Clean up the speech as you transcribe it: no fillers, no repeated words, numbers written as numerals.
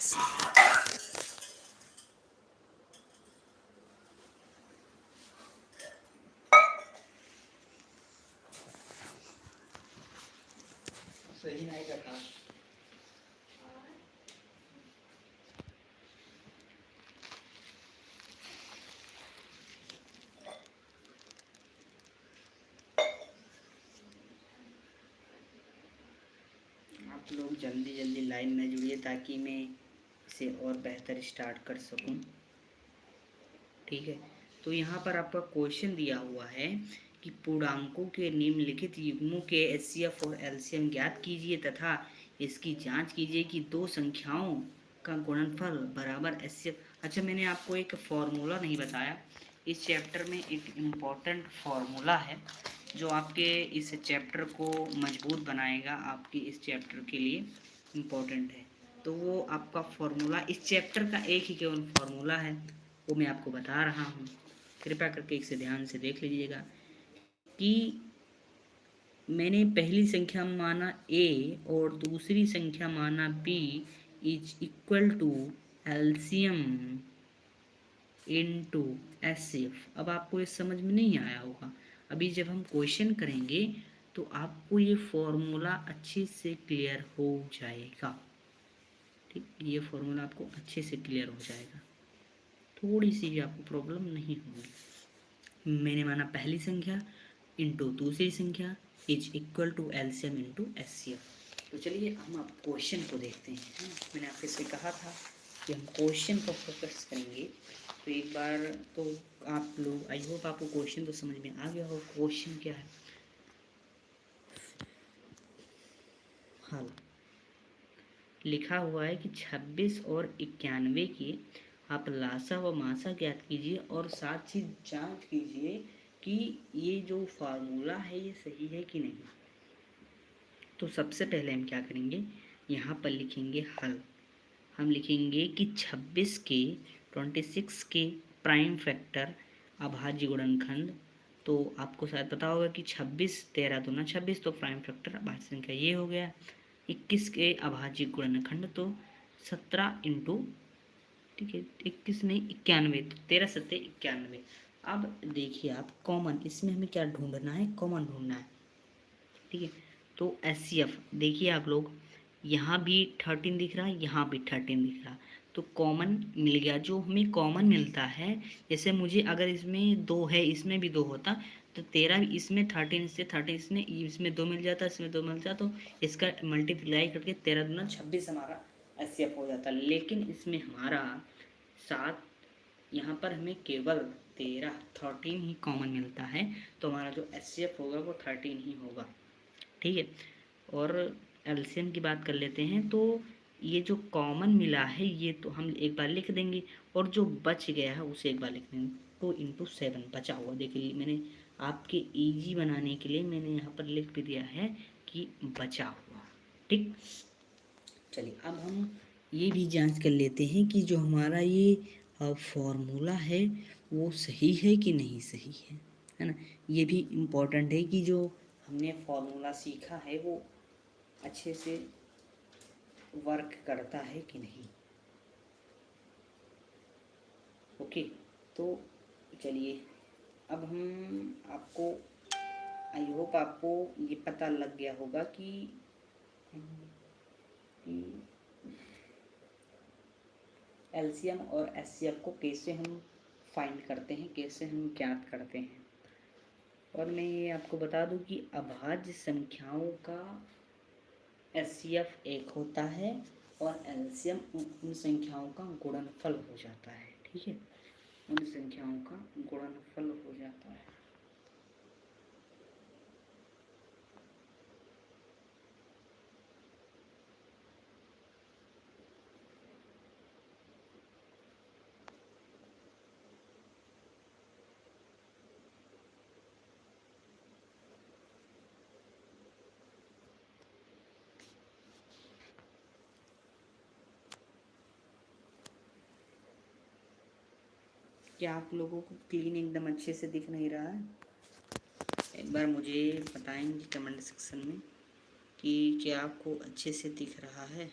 सही नहीं करता। आप लोग जल्दी जल्दी लाइन में जुड़िए ताकि मैं इसे और बेहतर स्टार्ट कर सकूं। ठीक है, तो यहाँ पर आपका क्वेश्चन दिया हुआ है कि पूर्णांकों के निम्नलिखित युग्मों के एचसीएफ और एलसीएम ज्ञात कीजिए तथा इसकी जांच कीजिए कि दो संख्याओं का गुणनफल बराबर एचसीएफ। अच्छा, मैंने आपको एक फॉर्मूला नहीं बताया। इस चैप्टर में एक इम्पॉर्टेंट फॉर्मूला है जो आपके इस चैप्टर को मजबूत बनाएगा, आपकी इस चैप्टर के लिए इम्पोर्टेंट है। तो वो आपका फॉर्मूला, इस चैप्टर का एक ही केवल फॉर्मूला है, वो मैं आपको बता रहा हूँ। कृपया करके इसे ध्यान से देख लीजिएगा कि मैंने पहली संख्या माना a और दूसरी संख्या माना b is equal to LCM into HCF. अब आपको ये समझ में नहीं आया होगा, अभी जब हम क्वेश्चन करेंगे तो आपको ये फॉर्मूला अच्छे से क्लियर हो जाएगा। ठीक, ये फॉर्मूला आपको अच्छे से क्लियर हो जाएगा, थोड़ी सी भी आपको प्रॉब्लम नहीं होगी। मैंने माना पहली संख्या इंटू दूसरी संख्या is equal to LCM into HCF. तो चलिए हम अब क्वेश्चन को देखते हैं। मैंने आपसे से कहा था कि हम क्वेश्चन पर फोकस करेंगे, तो एक बार तो आप लोग, आई होप आपको क्वेश्चन तो समझ में आ गया हो। क्वेश्चन क्या है? हल लिखा हुआ है कि 26 और 91 की आप लासा व मासा ज्ञात कीजिए और साथ ही जांच कीजिए कि ये जो फार्मूला है ये सही है कि नहीं। तो सबसे पहले हम क्या करेंगे, यहाँ पर लिखेंगे हल। हम लिखेंगे कि 26 के 26 के प्राइम फैक्टर अभाज्य गुणनखंड। तो आपको शायद पता होगा कि 26 13 दूना 26, तो प्राइम फैक्टर अभाज्य संख्या ये हो गया। 21 के अभाज्य गुणनखंड तो 17 इंटू, ठीक है 21 नहीं 91, तो 13 सत्ते 91। अब देखिए आप कॉमन, इसमें हमें क्या ढूंढना है, कॉमन ढूंढना है। ठीक है, तो एचसीएफ देखिए आप लोग, यहाँ भी 13 दिख रहा है, यहाँ भी 13 दिख रहा, तो कॉमन मिल गया। जो हमें कॉमन मिलता है, जैसे मुझे अगर इसमें 2 है इसमें भी 2 होता तो 13 इसमें 13 से 13 इसमें 2 मिल जाता, इसमें 2 मिल जाता, तो इसका मल्टीप्लाई करके 13 दूना 26 हमारा एचसीएफ हो जाता। लेकिन इसमें हमारा 7, यहाँ पर हमें केवल 13 ही कॉमन मिलता है, तो हमारा जो एचसीएफ होगा वो 13 ही होगा। ठीक है, और एलसीएम की बात कर लेते हैं। तो ये जो कॉमन मिला है ये तो हम एक बार लिख देंगे, और जो बच गया है उसे एक बार लिख देंगे। 2 इंटू 7 बचा हुआ, देखिए मैंने आपके इजी बनाने के लिए मैंने यहाँ पर लिख भी दिया है कि बचा हुआ। ठीक, चलिए अब हम ये भी जांच कर लेते हैं कि जो हमारा ये फॉर्मूला है वो सही है कि नहीं सही है ना। ये भी इम्पोर्टेंट है कि जो हमने फॉर्मूला सीखा है वो अच्छे से वर्क करता है कि नहीं। ओके, तो चलिए अब हम आपको, आई होप आपको ये पता लग गया होगा कि एलसीएम और एचसीएफ को कैसे हम फाइंड करते हैं, कैसे हम ज्ञात करते हैं। और मैं ये आपको बता दूं कि अभाज्य संख्याओं का एचसीएफ 1 होता है और एलसीएम उन संख्याओं का गुणनफल हो जाता है। ठीक है, उन संख्याओं का गुणनफल हो जाता है। क्या आप लोगों को क्लीन एकदम अच्छे से दिख नहीं रहा है? एक बार मुझे बताएंगे कमेंट सेक्शन में कि क्या आपको अच्छे से दिख रहा है।